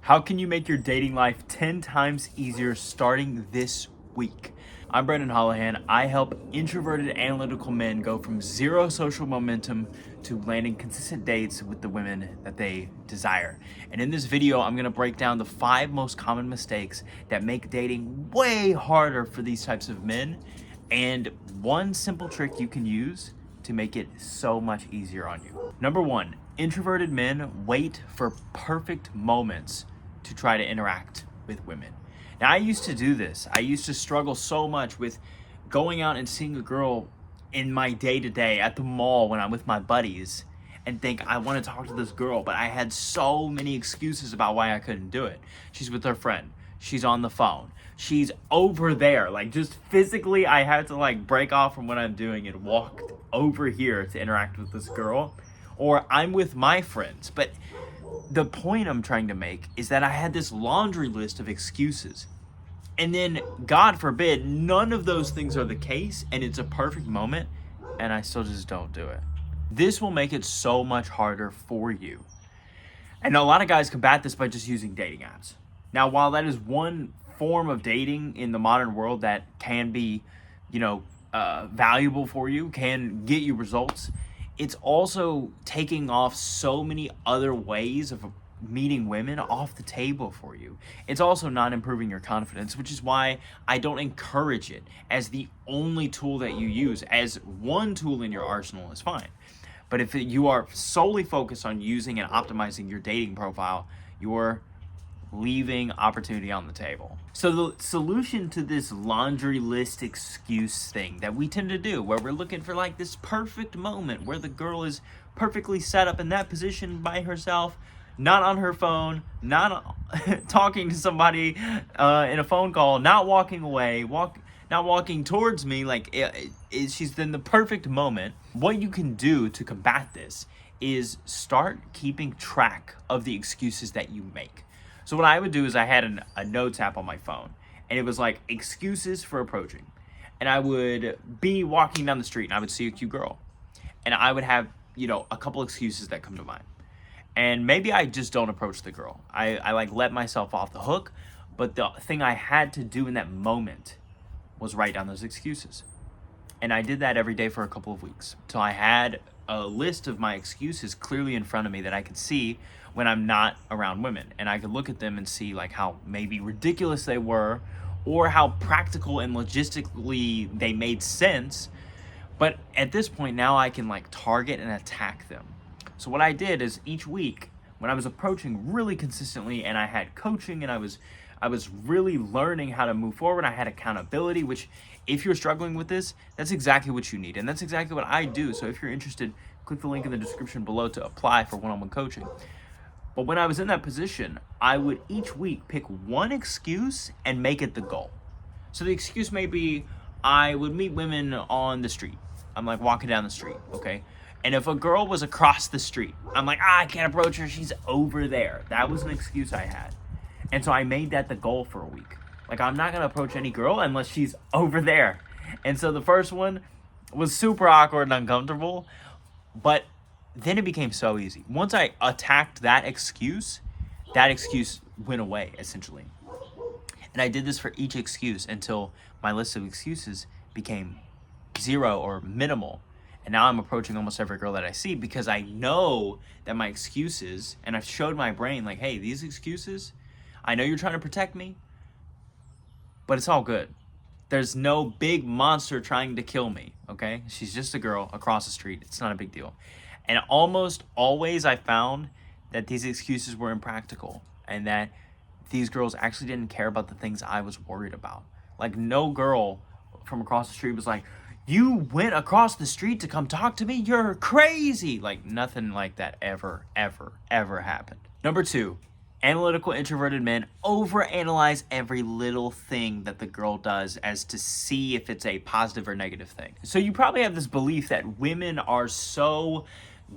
How can you make your dating life 10 times easier starting this week? I'm Brendan Holohan. I help introverted analytical men go from zero social momentum to landing consistent dates with the women that they desire. And in this video, I'm gonna break down the 5 most common mistakes that make dating way harder for these types of men, and one simple trick you can use to make it so much easier on you. Number 1, introverted men wait for perfect moments to try to interact with women. Now, I used to do this. I used to struggle so much with going out and seeing a girl in my day-to-day at the mall when I'm with my buddies and think I want to talk to this girl, but I had so many excuses about why I couldn't do it. She's with her friend. She's on the phone. She's over there. Like, just physically, I had to break off from what I'm doing and walk over here to interact with this girl. Or I'm with my friends. But the point I'm trying to make is that I had this laundry list of excuses. And then, God forbid, none of those things are the case, and it's a perfect moment, and I still just don't do it. This will make it so much harder for you. And a lot of guys combat this by just using dating apps. Now, while that is one form of dating in the modern world that can be, valuable for you, can get you results, it's also taking off so many other ways of meeting women off the table for you. It's also not improving your confidence, which is why I don't encourage it as the only tool that you use. As one tool in your arsenal is fine. But if you are solely focused on using and optimizing your dating profile, you're leaving opportunity on the table. So the solution to this laundry list excuse thing that we tend to do, where we're looking for this perfect moment where the girl is perfectly set up in that position by herself, not on her phone, not talking to somebody in a phone call, not walking away, not walking towards me, she's in the perfect moment. What you can do to combat this is start keeping track of the excuses that you make. So what I would do is I had a notes app on my phone, and it was excuses for approaching. And I would be walking down the street and I would see a cute girl, and I would have, a couple excuses that come to mind. And maybe I just don't approach the girl. I let myself off the hook, but the thing I had to do in that moment was write down those excuses. And I did that every day for a couple of weeks till I had a list of my excuses clearly in front of me that I could see when I'm not around women. And I could look at them and see how maybe ridiculous they were, or how practical and logistically they made sense. But at this point now I can target and attack them. So what I did is each week when I was approaching really consistently, and I had coaching, and I was really learning how to move forward, I had accountability, which if you're struggling with this, that's exactly what you need. And that's exactly what I do. So if you're interested, click the link in the description below to apply for one-on-one coaching. But when I was in that position, I would each week pick one excuse and make it the goal. So the excuse may be I would meet women on the street. I'm walking down the street, okay? And if a girl was across the street, I'm I can't approach her, she's over there. That was an excuse I had. And so I made that the goal for a week. I'm not gonna approach any girl unless she's over there. And so the first one was super awkward and uncomfortable, but then it became so easy. Once I attacked that excuse went away, essentially. And I did this for each excuse until my list of excuses became 0 or minimal. And now I'm approaching almost every girl that I see, because I know that my excuses, and I've showed my brain hey, these excuses, I know you're trying to protect me, but it's all good. There's no big monster trying to kill me, okay? She's just a girl across the street. It's not a big deal. And almost always I found that these excuses were impractical, and that these girls actually didn't care about the things I was worried about. No girl from across the street was you went across the street to come talk to me? You're crazy. Nothing like that ever happened. Number 2, analytical introverted men overanalyze every little thing that the girl does as to see if it's a positive or negative thing. So you probably have this belief that women are so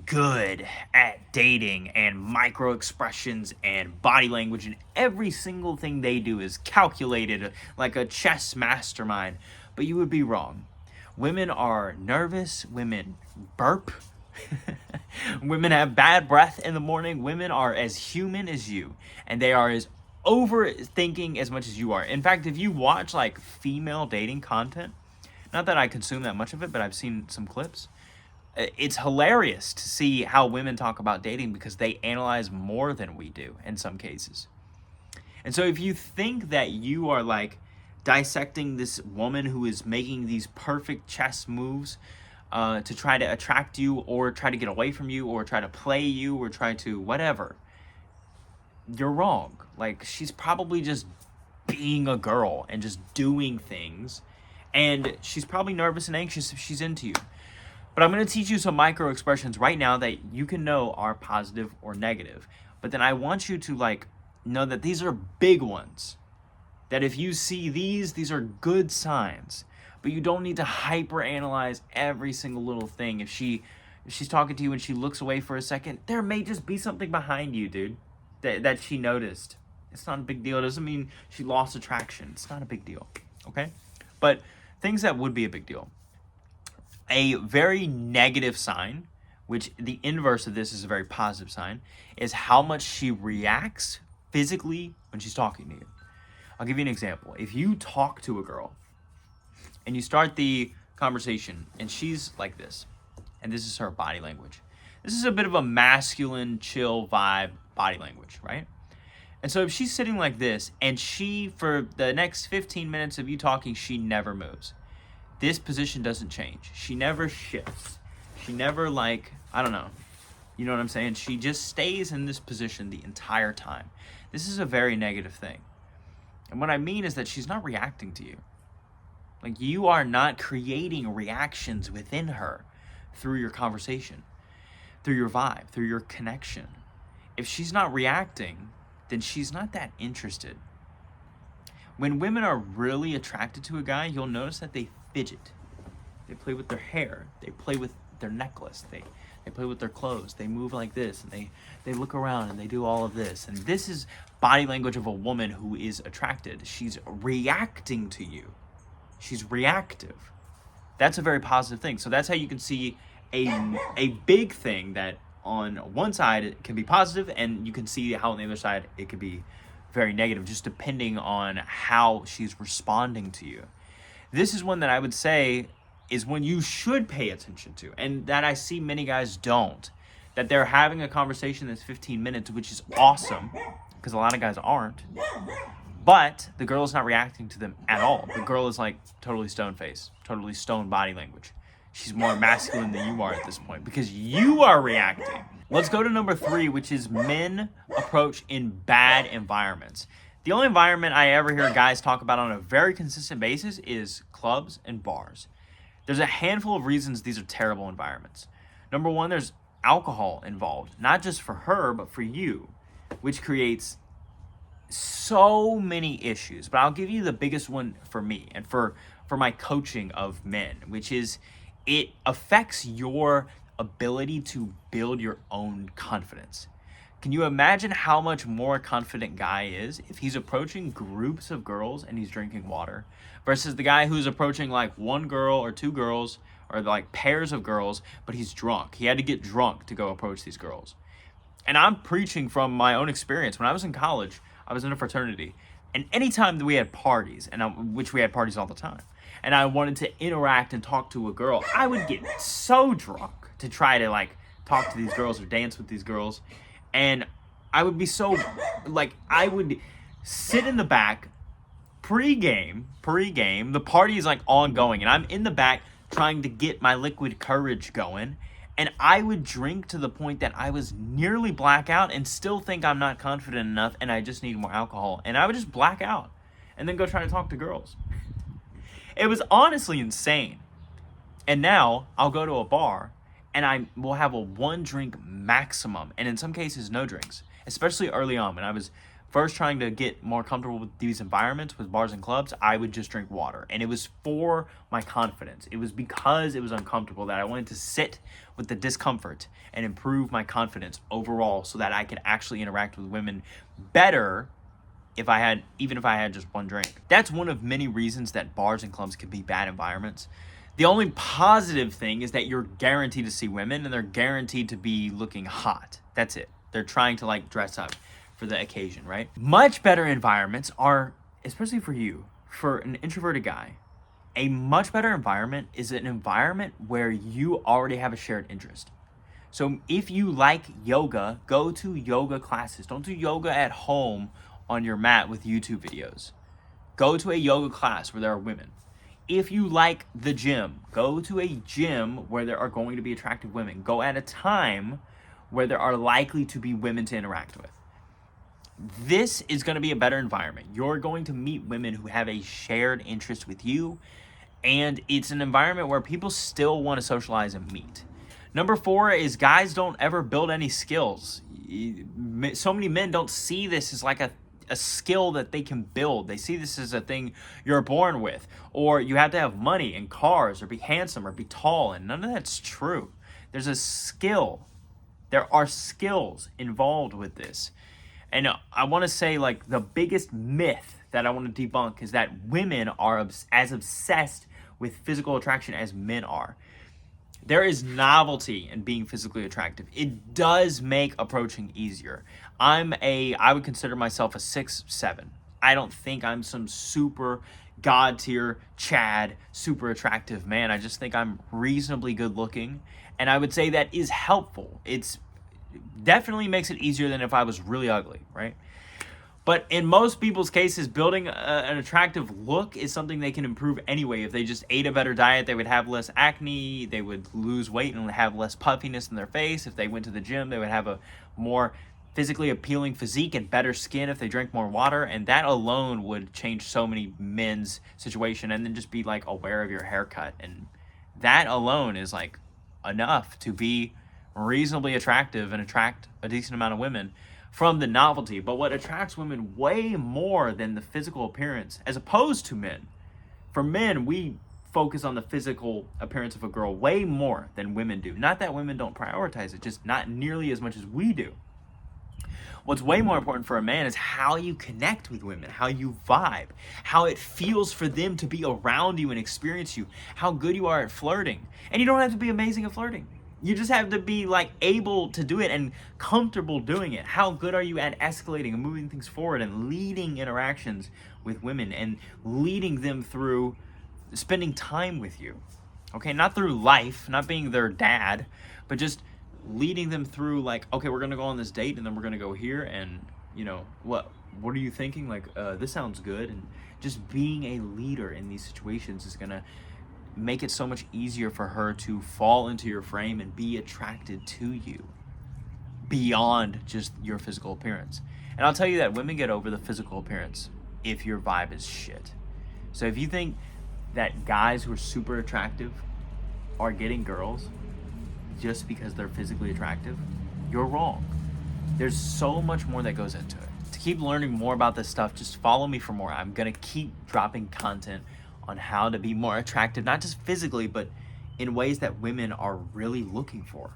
good at dating and micro expressions and body language, and every single thing they do is calculated like a chess mastermind. But you would be wrong. Women are nervous, women burp, Women have bad breath in the morning. Women are as human as you, and they are as overthinking as much as you are. In fact, if you watch like female dating content, not that I consume that much of it, but I've seen some clips. It's hilarious to see how women talk about dating because they analyze more than we do in some cases. And so if you think that you are like dissecting this woman who is making these perfect chess moves to try to attract you or try to get away from you or try to play you or try to whatever, you're wrong. Like, she's probably just being a girl and just doing things, and she's probably nervous and anxious if she's into you. But I'm going to teach you some micro expressions right now that you can know are positive or negative. But then I want you to like know that these are big ones. That if you see these are good signs. But you don't need to hyper analyze every single little thing. If she's talking to you and she looks away for a second, there may just be something behind you, dude, that she noticed. It's not a big deal. It doesn't mean she lost attraction. It's not a big deal, okay? But things that would be a big deal. A very negative sign, which the inverse of this is a very positive sign, is how much she reacts physically when she's talking to you. I'll give you an example. If you talk to a girl and you start the conversation and she's like this, and this is her body language. This is a bit of a masculine, chill vibe body language, right? And so if she's sitting like this and she, for the next 15 minutes of you talking, she never moves. This position doesn't change. She never shifts. She never like, I don't know. You know what I'm saying? She just stays in this position the entire time. This is a very negative thing. And what I mean is that she's not reacting to you. Like, you are not creating reactions within her through your conversation, through your vibe, through your connection. If she's not reacting, then she's not that interested. When women are really attracted to a guy, you'll notice that they fidget. They play with their hair. They play with their necklace. They play with their clothes. They move like this, and they look around and they do all of this. And this is body language of a woman who is attracted. She's reacting to you. She's reactive. That's a very positive thing. So that's how you can see a big thing that on one side it can be positive, and you can see how on the other side it could be very negative, just depending on how she's responding to you. This is one that I would say is when you should pay attention to, and that I see many guys don't. That they're having a conversation that's 15 minutes, which is awesome, because a lot of guys aren't. But the girl is not reacting to them at all. The girl is like totally stone face, totally stone body language. She's more masculine than you are at this point because you are reacting. Let's go to number 3, which is men approach in bad environments. The only environment I ever hear guys talk about on a very consistent basis is clubs and bars. There's a handful of reasons these are terrible environments. Number 1, there's alcohol involved, not just for her, but for you, which creates so many issues. But I'll give you the biggest one for me and for my coaching of men, which is it affects your ability to build your own confidence. Can you imagine how much more confident guy is if he's approaching groups of girls and he's drinking water versus the guy who's approaching like one girl or two girls or like pairs of girls, but he's drunk. He had to get drunk to go approach these girls. And I'm preaching from my own experience. When I was in college, I was in a fraternity, and anytime that we had parties, which we had parties all the time, and I wanted to interact and talk to a girl, I would get so drunk to try to like talk to these girls or dance with these girls. And I would be so, like, I would sit in the back pre-game, the party is like ongoing, and I'm in the back trying to get my liquid courage going, and I would drink to the point that I was nearly blackout and still think I'm not confident enough and I just need more alcohol, and I would just black out and then go try to talk to girls. It was honestly insane. And now I'll go to a bar and I will have a 1 drink maximum, and in some cases no drinks, especially early on when I was first trying to get more comfortable with these environments with bars and clubs. I would just drink water, and it was for my confidence. It was because it was uncomfortable that I wanted to sit with the discomfort and improve my confidence overall so that I could actually interact with women better even if I had just 1 drink. That's one of many reasons that bars and clubs can be bad environments. The only positive thing is that you're guaranteed to see women and they're guaranteed to be looking hot. That's it. They're trying to like dress up for the occasion, right? Much better environments are, especially for you, for an introverted guy, a much better environment is an environment where you already have a shared interest. So if you like yoga, go to yoga classes. Don't do yoga at home on your mat with YouTube videos. Go to a yoga class where there are women. If you like the gym, go to a gym where there are going to be attractive women. Go at a time where there are likely to be women to interact with. This is going to be a better environment. You're going to meet women who have a shared interest with you, and it's an environment where people still want to socialize and meet. Number 4 is guys don't ever build any skills. So many men don't see this as like a skill that they can build. They see this as a thing you're born with, or you have to have money and cars or be handsome or be tall, and none of that's true. There's a skill. There are skills involved with this. And I want to say like the biggest myth that I want to debunk is that women are as obsessed with physical attraction as men are. There is novelty in being physically attractive. It does make approaching easier. I would consider myself a 6'7". I don't think I'm some super god tier Chad, super attractive man. I just think I'm reasonably good looking. And I would say that is helpful. It's definitely makes it easier than if I was really ugly, right? But in most people's cases, building an attractive look is something they can improve anyway. If they just ate a better diet, they would have less acne, they would lose weight and have less puffiness in their face. If they went to the gym, they would have a more physically appealing physique and better skin if they drank more water. And that alone would change so many men's situation. And then just be like aware of your haircut. And that alone is like enough to be reasonably attractive and attract a decent amount of women from the novelty. But what attracts women way more than the physical appearance, as opposed to men, for men, we focus on the physical appearance of a girl way more than women do. Not that women don't prioritize it, just not nearly as much as we do. What's way more important for a man is how you connect with women, how you vibe, how it feels for them to be around you and experience you, how good you are at flirting. And you don't have to be amazing at flirting. You just have to be like able to do it and comfortable doing it. How good are you at escalating and moving things forward and leading interactions with women and leading them through spending time with you? Okay, not through life, not being their dad, but just leading them through like, okay, we're gonna go on this date and then we're gonna go here and you know, what are you thinking? Like, this sounds good. And just being a leader in these situations is gonna make it so much easier for her to fall into your frame and be attracted to you beyond just your physical appearance. And I'll tell you that women get over the physical appearance if your vibe is shit. So if you think that guys who are super attractive are getting girls just because they're physically attractive, you're wrong. There's so much more that goes into it. To keep learning more about this stuff, just follow me for more. I'm gonna keep dropping content on how to be more attractive, not just physically, but in ways that women are really looking for.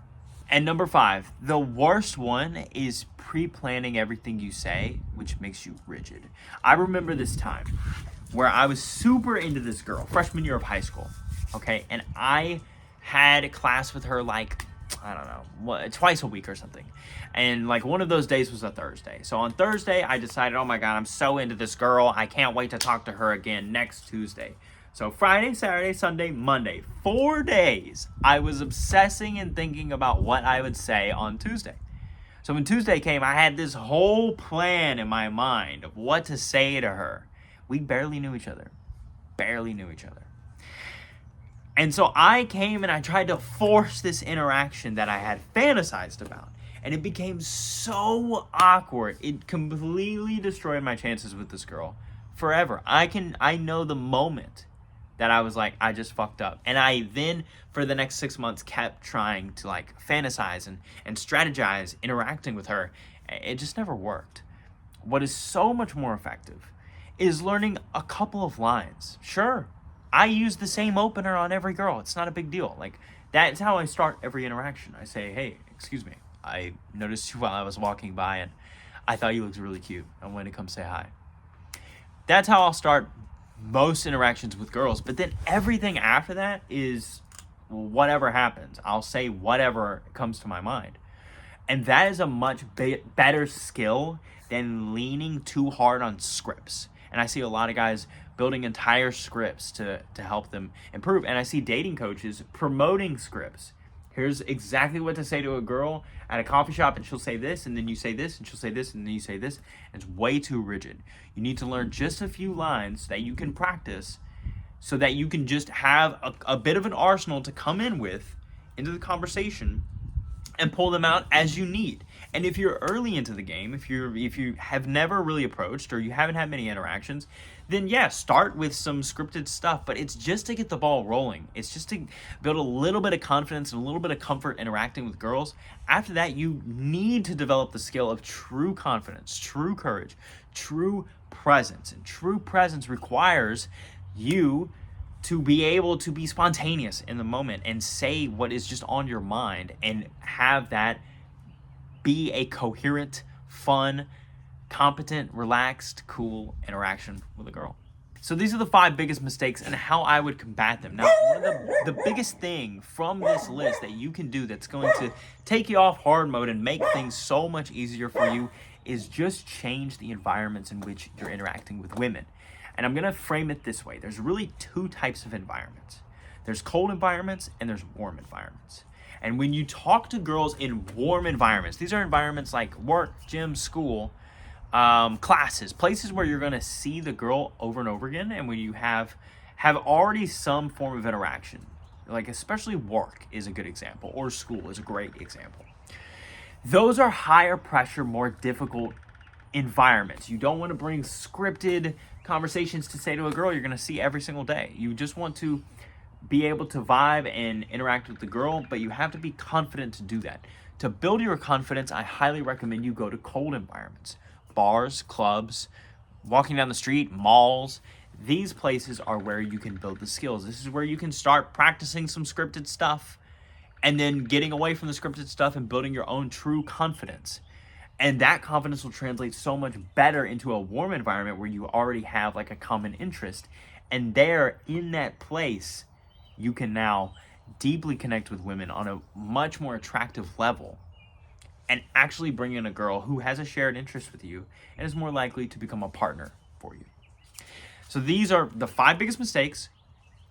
And number 5, the worst one is pre-planning everything you say, which makes you rigid. I remember this time where I was super into this girl, freshman year of high school, okay? And I had a class with her like, I don't know, twice a week or something. And like one of those days was a Thursday. So on Thursday, I decided, oh my God, I'm so into this girl. I can't wait to talk to her again next Tuesday. So Friday, Saturday, Sunday, Monday, 4 days, I was obsessing and thinking about what I would say on Tuesday. So when Tuesday came, I had this whole plan in my mind of what to say to her. We barely knew each other. And so I came and I tried to force this interaction that I had fantasized about. And it became so awkward. It completely destroyed my chances with this girl forever. I know the moment that I was like, I just fucked up. And I then, for the next 6 months, kept trying to like fantasize and strategize interacting with her. It just never worked. What is so much more effective is learning a couple of lines. Sure, I use the same opener on every girl. It's not a big deal. Like, that's how I start every interaction. I say, hey, excuse me, I noticed you while I was walking by and I thought you looked really cute. I wanted to come say hi. That's how I'll start most interactions with girls. But then everything after that is whatever happens. I'll say whatever comes to my mind. And that is a much better skill than leaning too hard on scripts. And I see a lot of guys building entire scripts to help them improve. And I see dating coaches promoting scripts. Here's exactly what to say to a girl at a coffee shop, and she'll say this, and then you say this, and she'll say this, and then you say this. And it's way too rigid. You need to learn just a few lines that you can practice so that you can just have a bit of an arsenal to come in with into the conversation and pull them out as you need. And if you're early into the game, if you have never really approached or you haven't had many interactions, then yeah, start with some scripted stuff, but it's just to get the ball rolling. It's just to build a little bit of confidence and a little bit of comfort interacting with girls. After that, you need to develop the skill of true confidence, true courage, true presence. And true presence requires you to be able to be spontaneous in the moment and say what is just on your mind and have that be a coherent, fun, competent, relaxed, cool interaction with a girl. So these are the 5 biggest mistakes and how I would combat them. Now, one of the biggest thing from this list that you can do that's going to take you off hard mode and make things so much easier for you is just change the environments in which you're interacting with women. And I'm going to frame it this way. There's really 2 types of environments. There's cold environments and there's warm environments. And when you talk to girls in warm environments, these are environments like work, gym, school, classes, places where you're going to see the girl over and over again, and when you have already some form of interaction, like especially work is a good example, or school is a great example. Those are higher pressure, more difficult environments. You don't want to bring scripted conversations to say to a girl you're going to see every single day. You just want to be able to vibe and interact with the girl, but you have to be confident to do that. To build your confidence, I highly recommend you go to cold environments. Bars, clubs, walking down the street, malls. These places are where you can build the skills. This is where you can start practicing some scripted stuff and then getting away from the scripted stuff and building your own true confidence. And that confidence will translate so much better into a warm environment where you already have like a common interest. And there, in that place, you can now deeply connect with women on a much more attractive level and actually bring in a girl who has a shared interest with you and is more likely to become a partner for you. So these are the 5 biggest mistakes.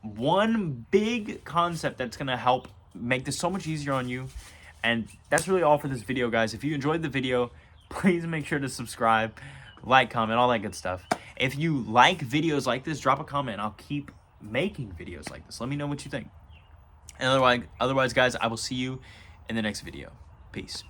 One big concept that's going to help make this so much easier on you. And that's really all for this video, guys. If you enjoyed the video, please make sure to subscribe, like, comment, all that good stuff. If you like videos like this, drop a comment. I'll keep making videos like this. Let me know what you think. And otherwise, guys, I will see you in the next video. Peace.